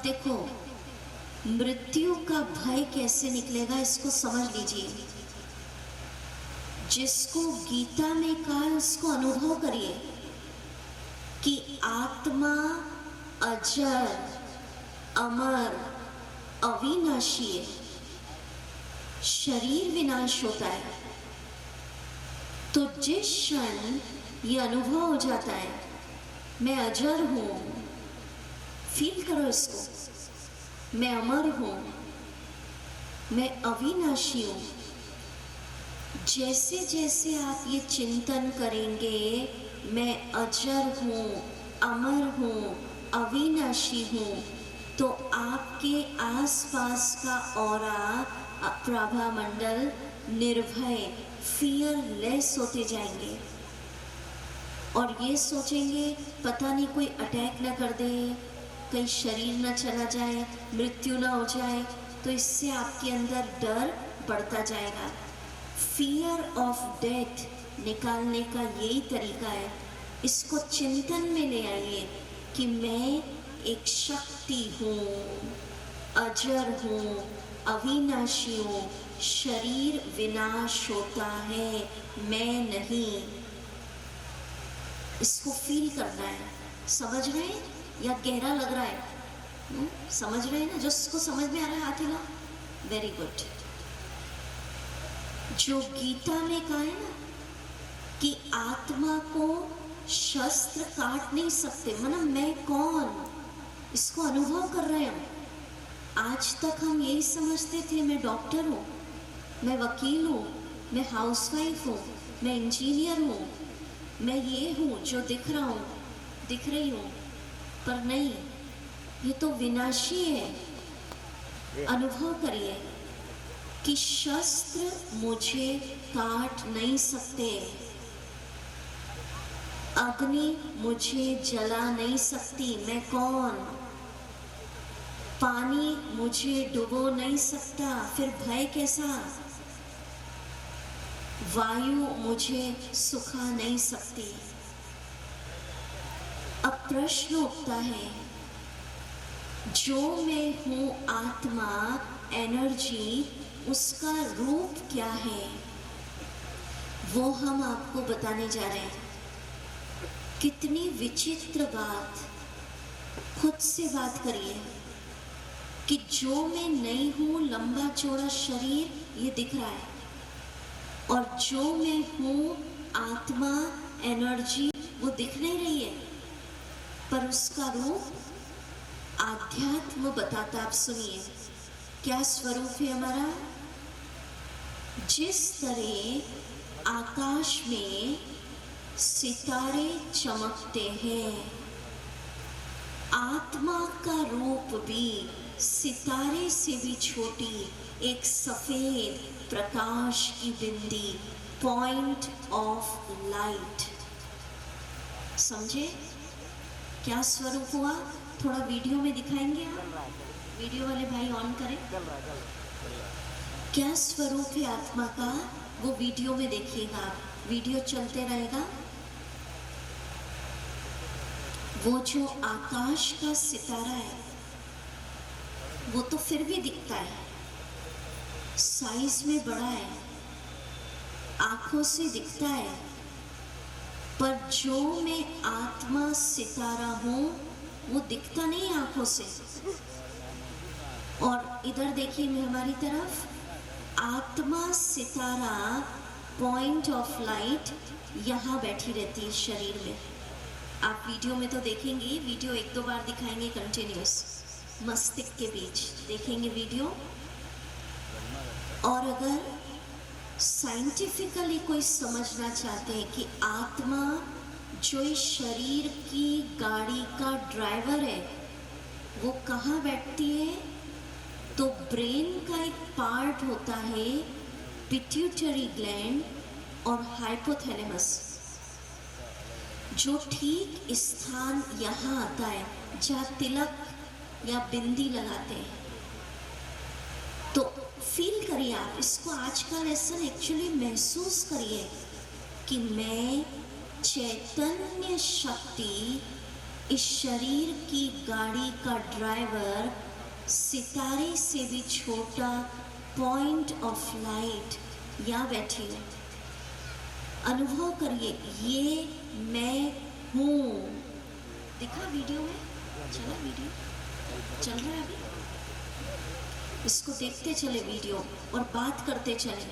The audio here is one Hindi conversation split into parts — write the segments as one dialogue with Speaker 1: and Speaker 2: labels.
Speaker 1: देखो, मृत्यु का भय कैसे निकलेगा इसको समझ लीजिए। जिसको गीता में कहा है उसको अनुभव करिए कि आत्मा अजर, अमर, अविनाशी है। शरीर विनाश होता है। तो जिस क्षण ये अनुभव हो जाता है मैं अजर हूं, फील करो इसको, मैं अमर हूं, मैं अविनाशी हूं। जैसे जैसे आप ये चिंतन करेंगे मैं अजर हूं, अमर हूं, अविनाशी हूं, तो आपके आसपास का ऑरा, प्रभा मंडल निर्भय, फियरलेस होते जाएंगे और ये सोचेंगे पता नहीं कोई अटैक ना कर दे, कहीं शरीर ना चला जाए, मृत्यु ना हो जाए। तो इससे आपके अंदर डर बढ़ता जाएगा। फियर ऑफ डेथ निकालने का यही तरीका है। इसको चिंतन में ले आइए कि मैं एक शक्ति हूँ, अजर हूँ, अविनाशी हूँ, शरीर विनाश होता है, मैं नहीं। इसको फील करना है। समझ रहे हैं या गहरा लग रहा है? समझ रहे हैं ना? जिसको समझ में आ रहा है हाथ हिलाओ। Very good. जो गीता में कहा है ना कि आत्मा को शस्त्र काट नहीं सकते, मतलब मैं कौन, इसको अनुभव कर रहे हैं। आज तक हम यही समझते थे मैं डॉक्टर हूँ, मैं वकील हूँ, मैं हाउसवाइफ हूँ, मैं इंजीनियर हूँ, मैं ये हूँ जो दिख रहा हूँ, दिख रही हूँ। पर नहीं, ये तो विनाशी है। अनुभव करिए कि शस्त्र मुझे काट नहीं सकते, अग्नि मुझे जला नहीं सकती, मैं कौन। पानी मुझे डुबो नहीं सकता, फिर भय कैसा। वायु मुझे सुखा नहीं सकती। अब प्रश्न उठता है, जो मैं हूं आत्मा, एनर्जी, उसका रूप क्या है, वो हम आपको बताने जा रहे हैं। कितनी विचित्र बात। खुद से बात करिए कि जो मैं नहीं हूं, लंबा चौड़ा शरीर ये दिख रहा है, और जो मैं हूं आत्मा, एनर्जी, वो दिख नहीं रही है, पर उसका रूप आध्यात्म बताता। आप सुनिए क्या स्वरूप है हमारा। जिस तरह आकाश में सितारे चमकते हैं, आत्मा का रूप भी सितारे से भी छोटी एक सफेद प्रकाश की बिंदी, पॉइंट ऑफ लाइट। समझे क्या स्वरूप हुआ? थोड़ा वीडियो में दिखाएंगे आप? वीडियो वाले भाई ऑन करें। क्या स्वरूप है आत्मा का, वो वीडियो में देखिएगा आप। वीडियो चलते रहेगा। वो जो आकाश का सितारा है वो तो फिर भी दिखता है, साइज में बड़ा है, आंखों से दिखता है, पर जो मैं आत्मा सितारा हूं वो दिखता नहीं आंखों से। और इधर देखिए मैं हमारी तरफ, आत्मा सितारा, पॉइंट ऑफ लाइट यहाँ बैठी रहती है शरीर में। आप वीडियो में तो देखेंगे, वीडियो एक दो बार दिखाएंगे कंटिन्यूस, मस्तिष्क के बीच देखेंगे वीडियो। और अगर साइंटिफिकली कोई समझना चाहते हैं कि आत्मा जो इस शरीर की गाड़ी का ड्राइवर है वो कहाँ बैठती है, तो ब्रेन का एक पार्ट होता है पिट्यूटरी ग्लैंड और हाइपोथैलेमस, जो ठीक स्थान यहाँ आता है जहाँ तिलक या बिंदी लगाते हैं। तो फील करिए आप इसको। आज का लेसन एक्चुअली महसूस करिए कि मैं चैतन्य शक्ति इस शरीर की गाड़ी का ड्राइवर सितारे से भी छोटा पॉइंट ऑफ लाइट यहाँ बैठी हूँ। अनुभव करिए, ये मैं हूँ। दिखा वीडियो में? चला वीडियो? चल रहा है अभी? इसको देखते चले वीडियो और बात करते चले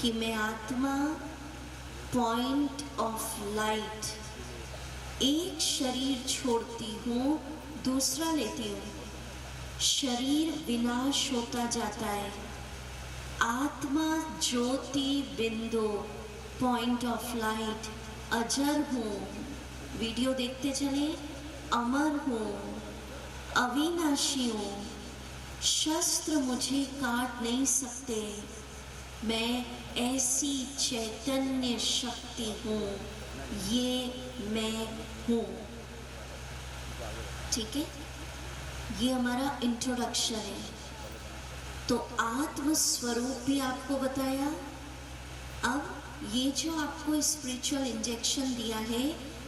Speaker 1: कि मैं आत्मा, पॉइंट ऑफ लाइट, एक शरीर छोड़ती हूँ, दूसरा लेती हूँ। शरीर विनाश होता जाता है, आत्मा ज्योति बिंदु, पॉइंट ऑफ लाइट, अजर हूँ। वीडियो देखते चले, अमर हूँ, अविनाशी हूँ, शस्त्र मुझे काट नहीं सकते, मैं ऐसी चैतन्य शक्ति हूँ, ये मैं हूँ। ठीक है, ये हमारा इंट्रोडक्शन है। तो आत्म स्वरूप भी आपको बताया। अब ये जो आपको स्पिरिचुअल इंजेक्शन दिया है,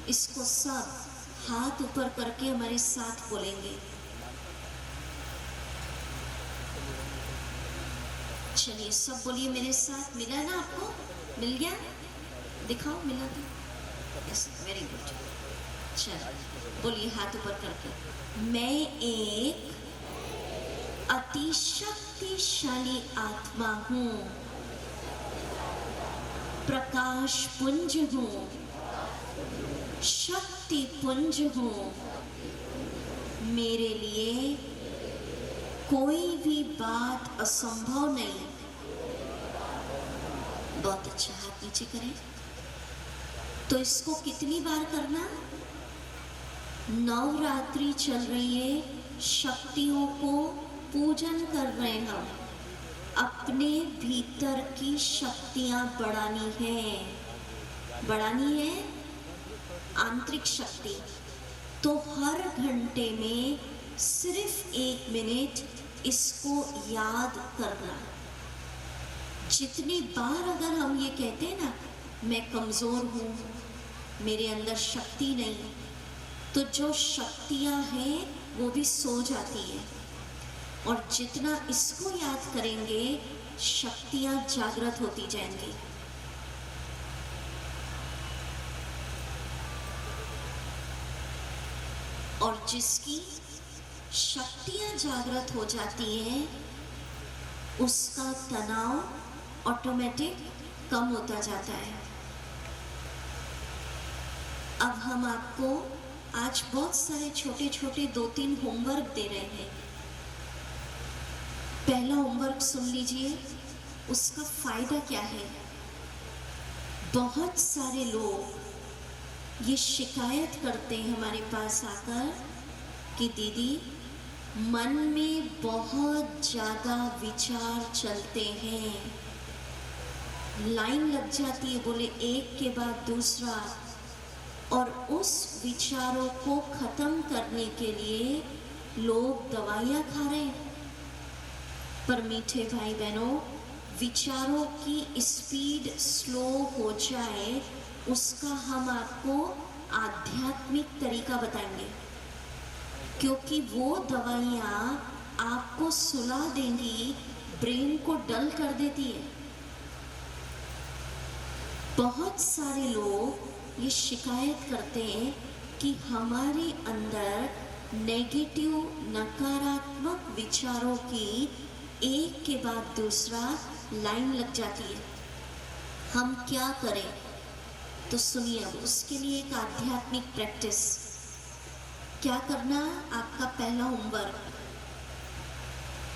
Speaker 1: इसको सब हाथ ऊपर करके हमारे साथ बोलेंगे। चलिए सब बोलिए मेरे साथ। मिला ना आपको? मिल गया? दिखाओ, मिला तो? Yes, very good. चलो बोलिए हाथ ऊपर करके, मैं एक अति शक्तिशाली आत्मा हूँ, प्रकाश पुंज हूँ, शक्ति पुंज हूँ, मेरे लिए कोई भी बात असंभव नहीं। बहुत अच्छा, हाथ नीचे करें। तो इसको कितनी बार करना? नवरात्रि चल रही है, शक्तियों को पूजन कर रहे हैं हम, अपने भीतर की शक्तियां बढ़ानी है आंतरिक शक्ति। तो हर घंटे में सिर्फ 1 मिनट इसको याद करना। जितनी बार अगर हम ये कहते हैं ना, मैं कमज़ोर हूँ, मेरे अंदर शक्ति नहीं, तो जो शक्तियाँ हैं वो भी सो जाती है। और जितना इसको याद करेंगे, शक्तियाँ जागृत होती जाएंगी। और जिसकी शक्तियाँ जागृत हो जाती हैं, उसका तनाव ऑटोमेटिक कम होता जाता है। अब हम आपको आज बहुत सारे छोटे छोटे 2-3 होमवर्क दे रहे हैं। पहला होमवर्क सुन लीजिए, उसका फायदा क्या है। बहुत सारे लोग ये शिकायत करते हैं हमारे पास आकर कि दीदी, मन में बहुत ज़्यादा विचार चलते हैं, लाइन लग जाती है, बोले एक के बाद दूसरा, और उस विचारों को ख़त्म करने के लिए लोग दवाइयाँ खा रहे हैं। पर मीठे भाई बहनों, विचारों की स्पीड स्लो हो जाए, उसका हम आपको आध्यात्मिक तरीका बताएंगे, क्योंकि वो दवाइयाँ आपको सुला देंगी, ब्रेन को डल कर देती है। बहुत सारे लोग ये शिकायत करते हैं कि हमारे अंदर नेगेटिव, नकारात्मक विचारों की एक के बाद दूसरा लाइन लग जाती है। हम क्या करें? तो सुनिए, अब उसके लिए एक आध्यात्मिक प्रैक्टिस। क्या करना? आपका पहला होमवर्क,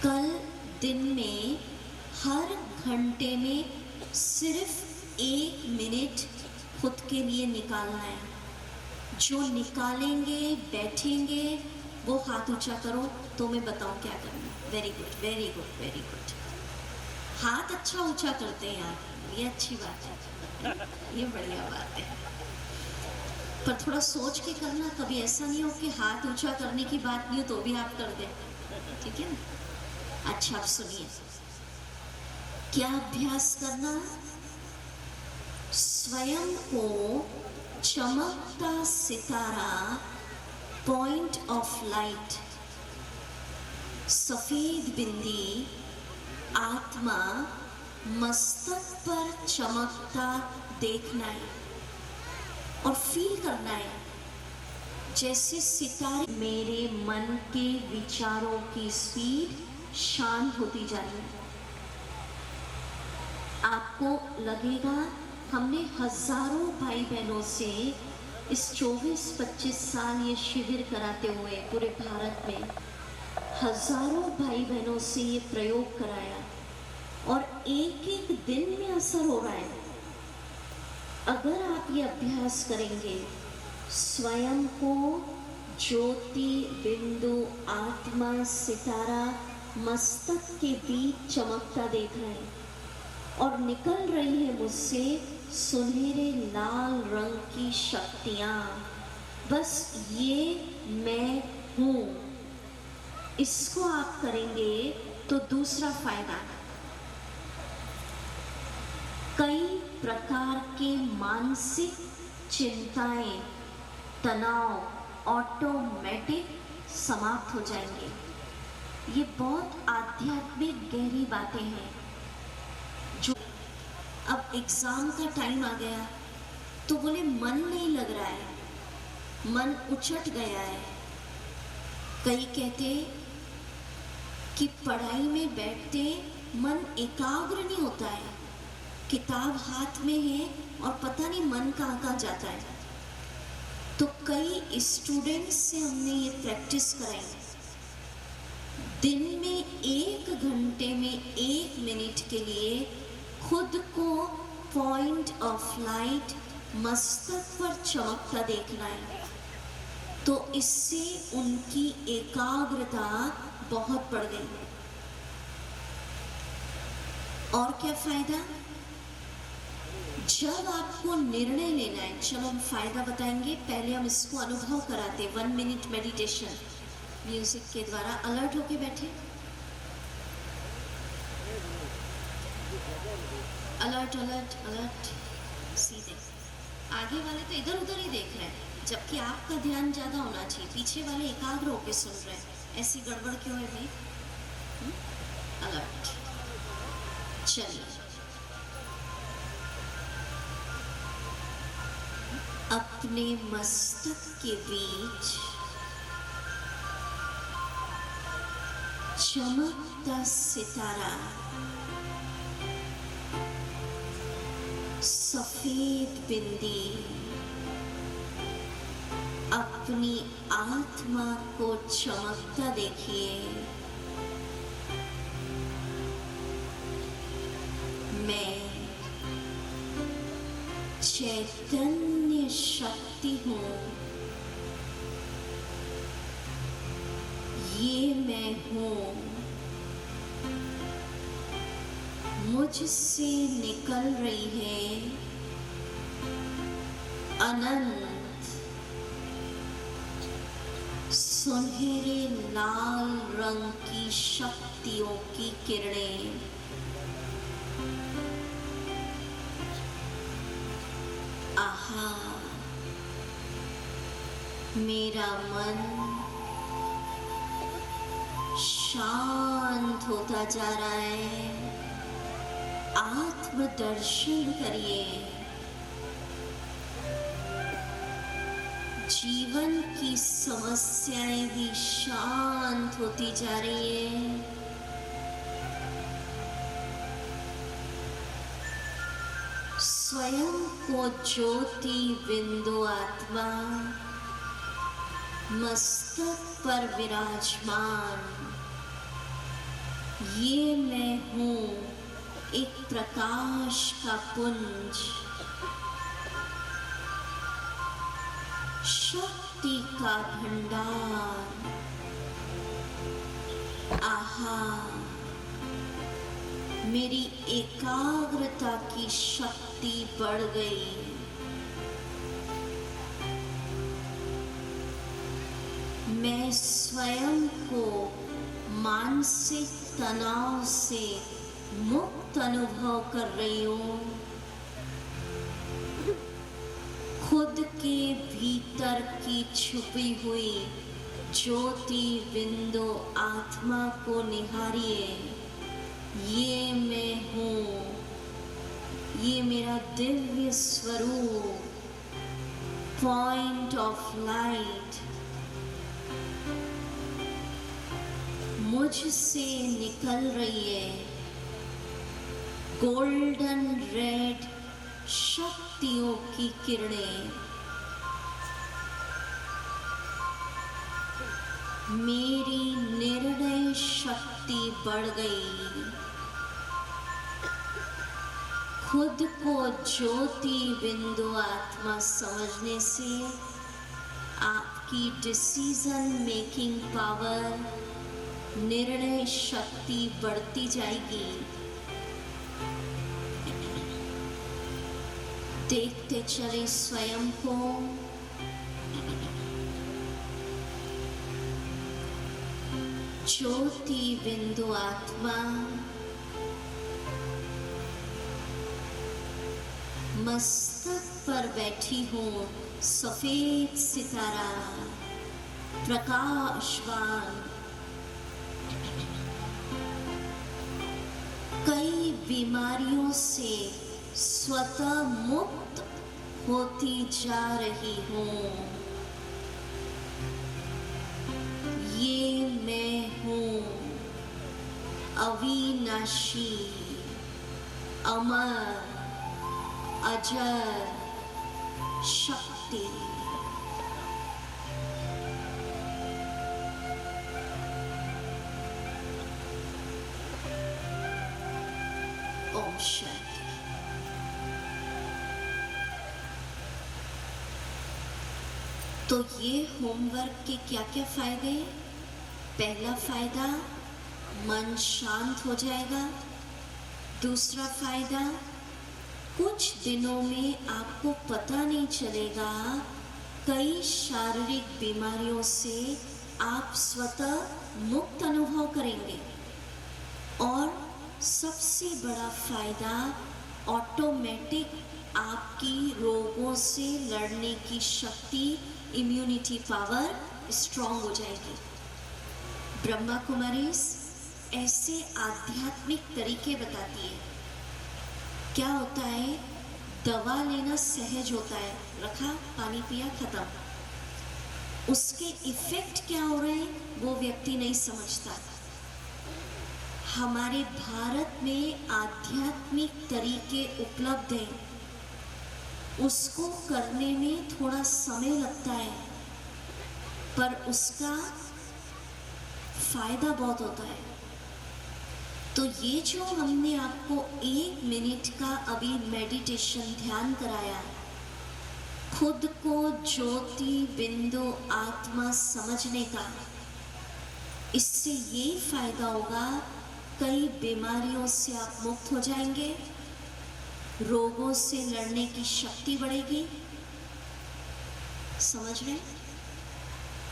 Speaker 1: कल दिन में हर घंटे में सिर्फ 1 मिनट खुद के लिए निकालना है। जो निकालेंगे, बैठेंगे, वो हाथ ऊंचा करो तो मैं बताऊं क्या करना। Very good, very good, very good. हाथ अच्छा ऊंचा करते हैं यार, ये अच्छी बात है, ये बढ़िया बात है। पर थोड़ा सोच के करना, कभी ऐसा नहीं हो कि हाथ ऊंचा करने की बात नहीं हो तो भी आप कर दें, ठीक है ना? अच्छा, आप सुनिए, क्या अभ्यास करना? स्वयं को चमकता सितारा पॉइंट ऑफ लाइट, सफेद बिंदी, आत्मा मस्तक पर चमकता देखना है और फील करना है जैसे सितारे। मेरे मन के विचारों की स्पीड शांत होती जा रही है। आपको लगेगा हमने हजारों भाई बहनों से इस 24-25 साल ये शिविर कराते हुए पूरे भारत में हजारों भाई बहनों से ये प्रयोग कराया और एक एक दिन में असर हो रहा है। अगर आप ये अभ्यास करेंगे, स्वयं को ज्योति बिंदु आत्मा सितारा मस्तक के बीच चमकता देख रहे हैं और निकल रही है मुझसे सुनहरे लाल रंग की शक्तियां, बस ये मैं हूं। इसको आप करेंगे तो दूसरा फायदा, कई प्रकार के मानसिक चिंताएं, तनाव ऑटोमेटिक समाप्त हो जाएंगे। ये बहुत आध्यात्मिक गहरी बातें हैं। जो अब एग्जाम का टाइम आ गया तो बोले मन नहीं लग रहा है, मन उचट गया है। कई कहते कि पढ़ाई में बैठते मन एकाग्र नहीं होता है, किताब हाथ में है और पता नहीं मन कहाँ जाता है। तो कई स्टूडेंट्स से हमने ये प्रैक्टिस कराई, दिन में 1 घंटे में 1 मिनट के लिए खुद को पॉइंट ऑफ लाइट मस्तक पर चमकता देखना है। तो इससे उनकी एकाग्रता बहुत बढ़ गई। और क्या फायदा? जब आपको निर्णय लेना है, चलो हम फायदा बताएंगे, पहले हम इसको अनुभव कराते। 1 मिनट मेडिटेशन म्यूजिक के द्वारा। अलर्ट होके बैठे, अलर्ट अलर्ट अलर्ट। सीधे आगे वाले तो इधर उधर ही देख रहे हैं, जबकि आपका ध्यान ज्यादा होना चाहिए। पीछे वाले एकाग्र होके सुन रहे हैं। ऐसी गड़बड़ क्यों है भाई? अलर्ट। चलिए, अपने मस्तक के बीच चमकता सितारा, सफेद बिंदी, अपनी आत्मा को चमकता देखिए। मैं चैतन्य शक्ति हूँ, ये मैं हूँ। मुझसे निकल रही है अनंत सुनहरे लाल रंग की शक्तियों की किरणें। आहा, मेरा मन शांत होता जा रहा है। आत्मदर्शन करिए। जीवन की समस्याएं भी शांत होती जा रही है। स्वयं को ज्योति बिंदु आत्मा मस्तक पर विराजमान, ये मैं हूँ, एक प्रकाश का पुंज, शक्ति का भंडार। आहा, मेरी एकाग्रता की शक्ति बढ़ गई। मैं स्वयं को मानसिक तनाव से मुक्त अनुभव कर रही हूँ। खुद के भीतर की छुपी हुई ज्योति बिंदु आत्मा को निहारिए। ये मैं हूँ, ये मेरा दिव्य स्वरूप, पॉइंट ऑफ लाइट मुझसे निकल रही है। गोल्डन रेड शक्तियों की किरणें मेरी निर्णय शक्ति बढ़ गई। खुद को ज्योति बिंदु आत्मा समझने से आपकी डिसीजन मेकिंग पावर, निर्णय शक्ति बढ़ती जाएगी। देखते चले स्वयं को। ज्योति बिंदु आत्मा मस्तक पर बैठी हूँ, सफेद सितारा प्रकाशवान। कई बीमारियों से स्वतः मुक्त होती जा रही हूँ। ये मैं हूँ, अविनाशी, अमर, अजर शक्ति। ओम शांति। तो ये होमवर्क के क्या क्या फायदे? पहला फायदा, मन शांत हो जाएगा। दूसरा फायदा, कुछ दिनों में आपको पता नहीं चलेगा, कई शारीरिक बीमारियों से आप स्वतः मुक्त अनुभव करेंगे। और सबसे बड़ा फायदा, ऑटोमेटिक आपकी रोगों से लड़ने की शक्ति, इम्यूनिटी पावर स्ट्रॉन्ग हो जाएगी। ब्रह्मा कुमारी ऐसे आध्यात्मिक तरीके बताती है। क्या होता है, दवा लेना सहज होता है, रखा, पानी पिया, खत्म। उसके इफेक्ट क्या हो रहे हैं वो व्यक्ति नहीं समझता। हमारे भारत में आध्यात्मिक तरीके उपलब्ध हैं, उसको करने में थोड़ा समय लगता है, पर उसका फायदा बहुत होता है। तो ये जो हमने आपको 1 मिनट का अभी मेडिटेशन ध्यान कराया, खुद को ज्योति बिंदु आत्मा समझने का, इससे यही फायदा होगा, कई बीमारियों से आप मुक्त हो जाएंगे, रोगों से लड़ने की शक्ति बढ़ेगी। समझ रहे?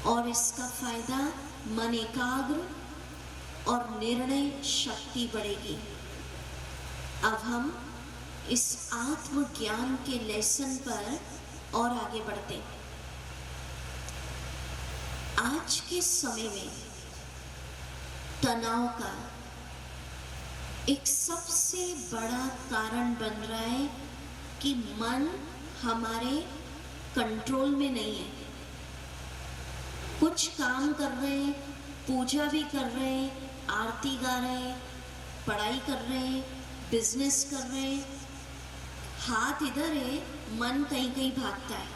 Speaker 1: और इसका फायदा, मन एकाग्र और निर्णय शक्ति बढ़ेगी। अब हम इस आत्मज्ञान के लेसन पर और आगे बढ़ते। आज के समय में तनाव का एक सबसे बड़ा कारण बन रहा है कि मन हमारे कंट्रोल में नहीं है। कुछ काम कर रहे हैं, पूजा भी कर रहे हैं, आरती गा रहे हैं, पढ़ाई कर रहे हैं, बिजनेस कर रहे हैं, हाथ इधर है, मन कहीं कहीं भागता है।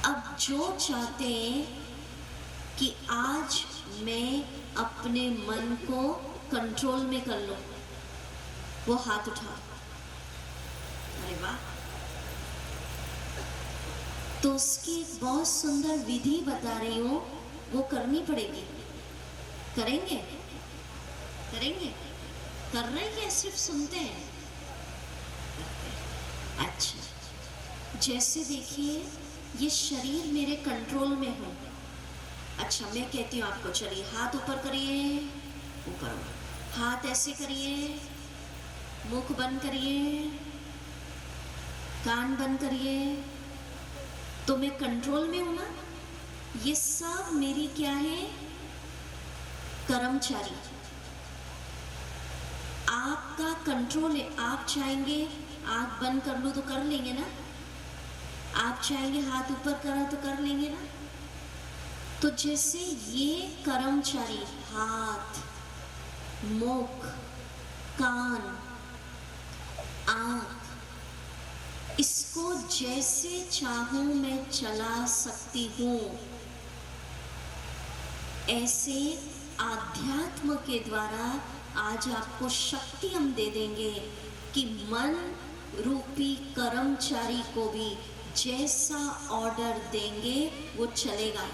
Speaker 1: अब जो चाहते हैं कि आज मैं अपने मन को कंट्रोल में कर लो, वो हाथ उठाओ। अरे वाह! तो उसकी एक बहुत सुंदर विधि बता रही हूँ, वो करनी पड़ेगी। करेंगे? करेंगे? कर रहे हैं या सिर्फ सुनते हैं? अच्छा, जैसे देखिए, ये शरीर मेरे कंट्रोल में हो। अच्छा, मैं कहती हूँ आपको, चलिए हाथ ऊपर करिए, ऊपर, हाथ ऐसे करिए, मुख बंद करिए, कान बंद करिए। तो मैं कंट्रोल में हूं ना। ये सब मेरी क्या है? कर्मचारी। आपका कंट्रोल है। आप चाहेंगे आंख बंद कर लो तो कर लेंगे ना। आप चाहेंगे हाथ ऊपर करा तो कर लेंगे ना। तो जैसे ये कर्मचारी हाथ, मुख, कान, आंख, इसको जैसे चाहूं मैं चला सकती हूं, ऐसे आध्यात्म के द्वारा आज आपको शक्ति हम दे देंगे कि मन रूपी कर्मचारी को भी जैसा ऑर्डर देंगे वो चलेगा।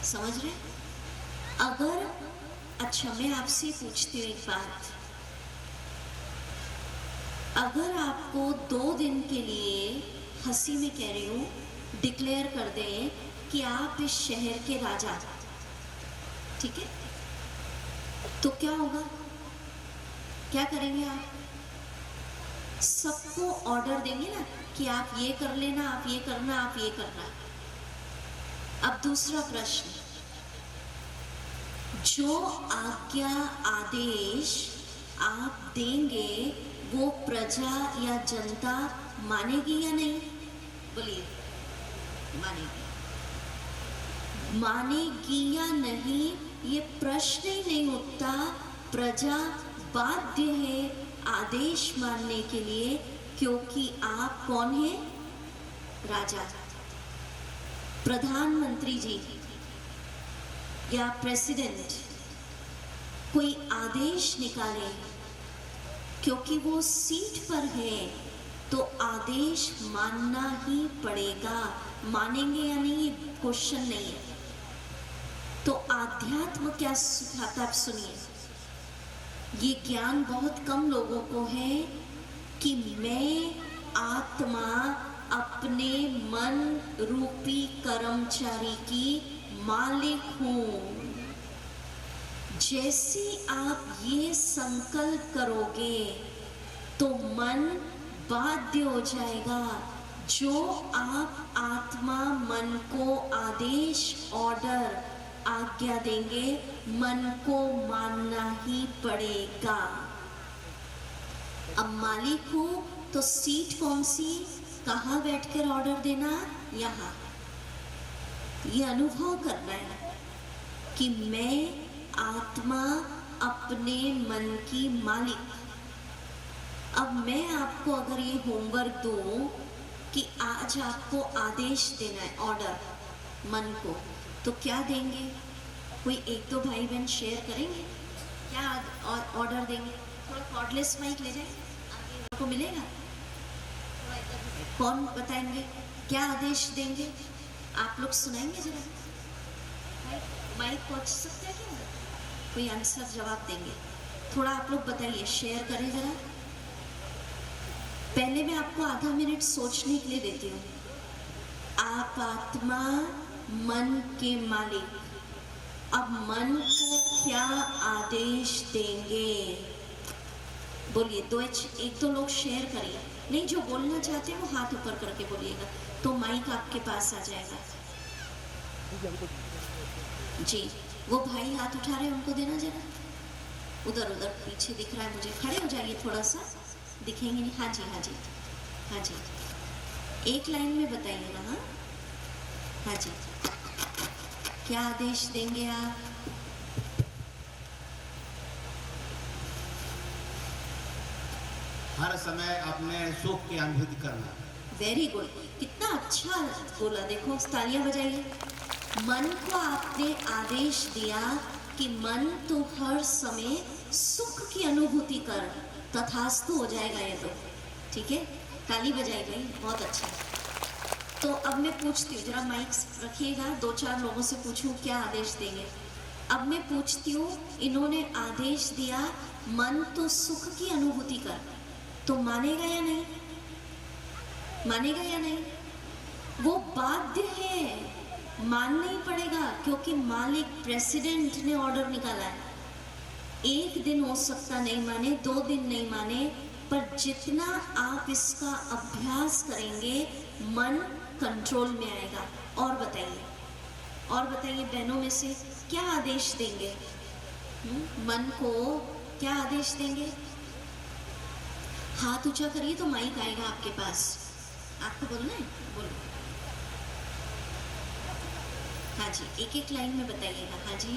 Speaker 1: समझ रहे? अगर अच्छा मैं आपसे पूछती हूँ एक बात, अगर आपको 2 दिन के लिए, हंसी में कह रही हूँ, डिक्लेयर कर दें कि आप इस शहर के राजा, ठीक है, तो क्या होगा? क्या करेंगे आप? सबको ऑर्डर देंगे ना कि आप ये कर लेना, आप ये करना, आप ये करना। अब दूसरा प्रश्न, जो आज्ञा आदेश आप देंगे वो प्रजा या जनता मानेगी या नहीं? बोलिए, मानेगी। मानेगी या नहीं ये प्रश्न ही नहीं उठता। प्रजा बाध्य है आदेश मानने के लिए, क्योंकि आप कौन हैं? राजा। प्रधानमंत्री जी या प्रेसिडेंट कोई आदेश निकाले, क्योंकि वो सीट पर है तो आदेश मानना ही पड़ेगा। मानेंगे या नहीं ये क्वेश्चन नहीं है। तो आध्यात्म क्या सिखाता, आप सुनिए। ये ज्ञान बहुत कम लोगों को है कि मैं आत्मा अपने मन रूपी कर्मचारी की मालिक हूं। जैसे आप ये संकल्प करोगे तो मन बाध्य हो जाएगा। जो आप आत्मा मन को आदेश, ऑर्डर, आज्ञा देंगे, मन को मानना ही पड़ेगा। अब मालिक हूं तो सीट कौन सी, कहाँ बैठकर ऑर्डर देना? यहाँ। ये अनुभव करना है कि मैं आत्मा अपने मन की मालिक। अब मैं आपको अगर ये होमवर्क दूं कि आज आपको आदेश देना है, ऑर्डर, मन को, तो क्या देंगे? कोई 1-2 भाई बहन शेयर करेंगे क्या ऑर्डर देंगे? थोड़ा कॉर्डलेस माइक ले जाए, आगे को मिलेगा। कौन बताएंगे क्या आदेश देंगे? आप लोग सुनाएंगे जरा, माइक पहुंच सकते हैं क्या? कोई आंसर जवाब देंगे? थोड़ा आप लोग बताइए, शेयर करें जरा। पहले मैं आपको आधा मिनट सोचने के लिए देती हूँ। आप आत्मा मन के मालिक, अब मन को क्या आदेश देंगे? बोलिए। 1-2 लोग शेयर करिए। नहीं, जो बोलना चाहते हैं वो हाथ ऊपर करके बोलिएगा तो माइक आपके पास आ जाएगा। जी, वो भाई हाथ उठा रहे हैं, उनको देना जरा। उधर पीछे दिख रहा है मुझे, खड़े हो जाइए थोड़ा सा, दिखेंगे नहीं। हाँ जी, हाँ जी, हाँ जी, एक लाइन में बताइएगा। हाँ हाँ जी, क्या आदेश देंगे आप?
Speaker 2: हर समय अपने सुख की अनुभूति करना।
Speaker 1: वेरी गुड, कितना अच्छा बोला। देखो, तालियां बजाइए। मन को आपने आदेश दिया कि मन तो हर समय सुख की अनुभूति कर, तथास्तु हो जाएगा ये तो। ठीक है, ताली बजाई भाई, बहुत अच्छा। तो अब मैं पूछती हूँ, जरा माइक रखिएगा, 2-4 लोगों से पूछूं क्या आदेश देंगे। अब मैं पूछती हूँ, इन्होंने आदेश दिया मन तो सुख की अनुभूति कर, तो मानेगा या नहीं? मानेगा या नहीं? वो बाध्य है, मानना ही पड़ेगा, क्योंकि मालिक प्रेसिडेंट ने ऑर्डर निकाला है। 1 दिन हो सकता नहीं माने, 2 दिन नहीं माने, पर जितना आप इसका अभ्यास करेंगे मन कंट्रोल में आएगा। और बताइए बहनों में से क्या आदेश देंगे? मन को क्या आदेश देंगे? हाथ ऊंचा करिए तो माइक आएगा आपके पास। आपको बोलना है, बोलो। हाँ जी, एक एक लाइन में बताइएगा। हाँ जी।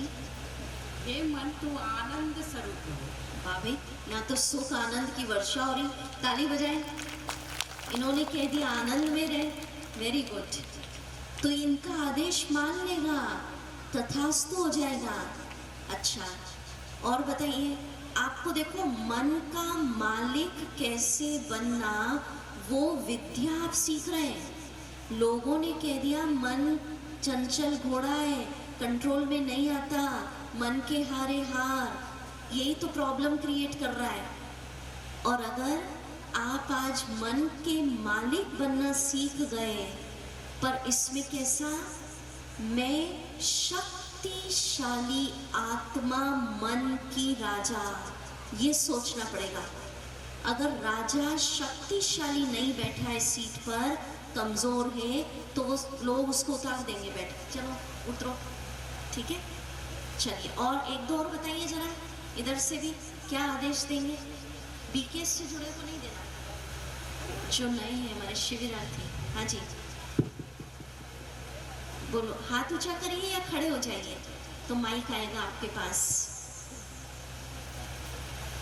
Speaker 3: हे मन तू आनंद स्वरूप हो।
Speaker 1: वाह भाई, ना तो सुख आनंद की वर्षा हो रही, ताली बजाएं। इन्होंने कह दिया आनंद में रहे, वेरी गुड। तो इनका आदेश मान लेगा, तथास्तु हो जाएगा। अच्छा, और बताइए, आपको देखो मन का मालिक कैसे बनना वो विद्या आप सीख रहे हैं। लोगों ने कह दिया मन चंचल घोड़ा है, कंट्रोल में नहीं आता, मन के हारे हार, यही तो प्रॉब्लम क्रिएट कर रहा है। और अगर आप आज मन के मालिक बनना सीख गए, पर इसमें कैसा? मैं शक्तिशाली आत्मा मन की राजा, ये सोचना पड़ेगा। अगर राजा शक्तिशाली नहीं बैठा है सीट पर, कमजोर है, तो वो लोग उसको उतार देंगे, बैठ चलो उतरो, ठीक है। चलिए, और एक दो और बताइए जरा, इधर से भी क्या आदेश देंगे? बीके से जुड़े को नहीं देना, जो नए हैं हमारे शिविरार्थी। हाँ जी, बोलो। हाथ ऊंचा करिए या खड़े हो जाइए तो माइक आएगा आपके पास।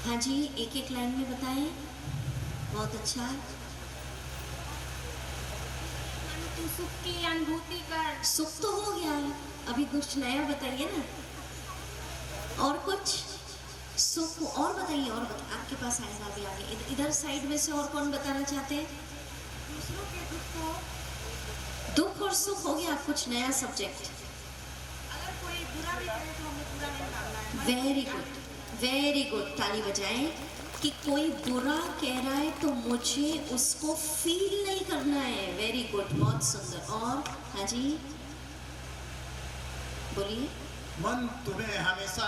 Speaker 1: हाँ जी, एक एक लाइन में बताएं। बहुत अच्छा।
Speaker 3: तू सुख की अनुभूति कर।
Speaker 1: सुख तो हो गया, अभी कुछ नया बताइए ना, और कुछ सुख और बताइए, और आपके पास आएगा अभी आगे। इधर साइड में से और कौन बताना चाहते हैं?
Speaker 3: दूसरों के दुख को,
Speaker 1: दुख और सुख हो गया, कुछ नया सब्जेक्ट।
Speaker 3: अगर कोई बुरा भी करे तो हमें बुरा नहीं मानना है।
Speaker 1: वेरी गुड, वेरी गुड, ताली बजाएं। कि कोई बुरा कह रहा है तो मुझे उसको फील नहीं करना है। वेरी गुड, बहुत सुंदर। और हाँ जी, बोलिए।
Speaker 2: मन तुम्हें हमेशा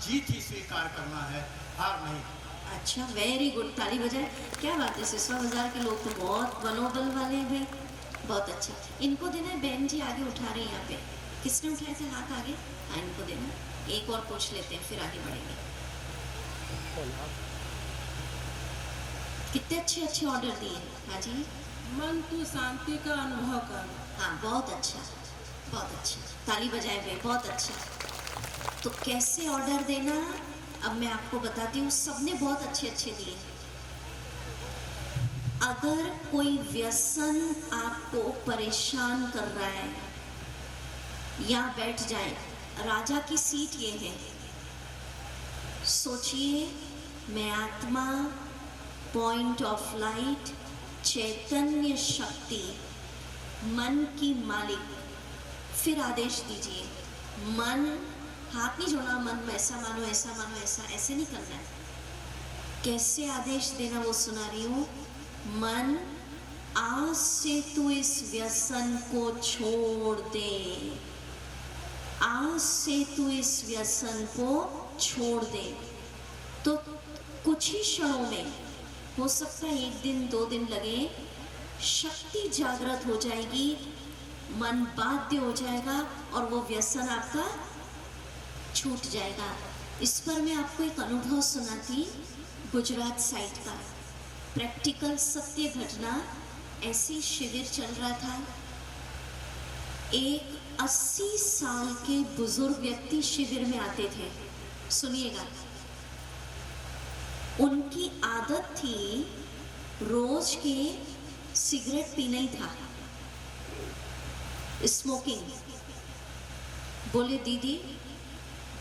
Speaker 2: जीत ही स्वीकार करना है, हार नहीं।
Speaker 1: अच्छा, वेरी गुड, ताली बजाएं। क्या बात है, सिसवा बाजार के लोग तो बहुत मनोबल वाले हैं भाई, बहुत अच्छा। इनको देना है, बहन जी आगे उठा रही हैं यहाँ पे। किसने उठाए थे हाथ आगे? हाँ, इनको देना। एक और पूछ लेते हैं, फिर आगे बढ़ेंगे। कितने अच्छे अच्छे ऑर्डर दिए। हाँ जी।
Speaker 3: मन तू शांति का अनुभव कर।
Speaker 1: हाँ, बहुत अच्छा, बहुत अच्छा, ताली बजाए भाई, बहुत अच्छा। तो कैसे ऑर्डर देना, अब मैं आपको बताती हूँ। सबने बहुत अच्छे अच्छे दिए। अगर कोई व्यसन आपको परेशान कर रहा है, यहाँ बैठ जाए, राजा की सीट ये है। सोचिए, मैं आत्मा, पॉइंट ऑफ लाइट, चैतन्य शक्ति, मन की मालिक। फिर आदेश दीजिए। मन, हाथ नहीं जोड़ना, मन में ऐसा मानो, ऐसा मानो, ऐसा, ऐसे नहीं करना है। कैसे आदेश देना वो सुना रही हूँ। मन, आज से तू इस व्यसन को छोड़ दे। आज से तू इस व्यसन को छोड़ दे। तो कुछ ही क्षणों में, हो सकता है 1 दिन 2 दिन लगे, शक्ति जागृत हो जाएगी, मन बाध्य हो जाएगा और वो व्यसन आपका छूट जाएगा। इस पर मैं आपको एक अनुभव सुनाती, गुजरात साइड का प्रैक्टिकल सत्य घटना। ऐसी शिविर चल रहा था। एक 80 साल के बुजुर्ग व्यक्ति शिविर में आते थे। सुनिएगा, उनकी आदत थी रोज के सिगरेट पीना ही था, स्मोकिंग। बोले दीदी,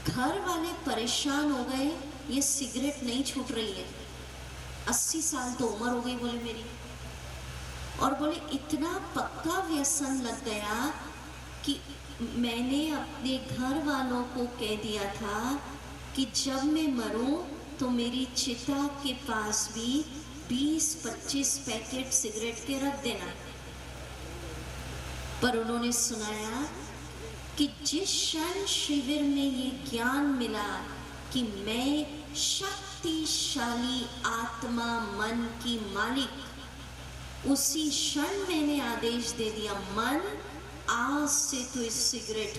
Speaker 1: घर वाले परेशान हो गए, ये सिगरेट नहीं छूट रही है। 80 साल तो उम्र हो गई बोले मेरी। और बोले इतना पक्का व्यसन लग गया कि मैंने अपने घर वालों को कह दिया था कि जब मैं मरूं तो मेरी चिता के पास भी 20-25 पैकेट सिगरेट के रख देना। पर उन्होंने सुनाया कि जिस क्षण शिविर में ये ज्ञान मिला कि मैं शक्ति शक्तिशाली आत्मा मन की मालिक, उसी क्षण मैंने आदेश दे दिया, मन आज से तो इस सिगरेट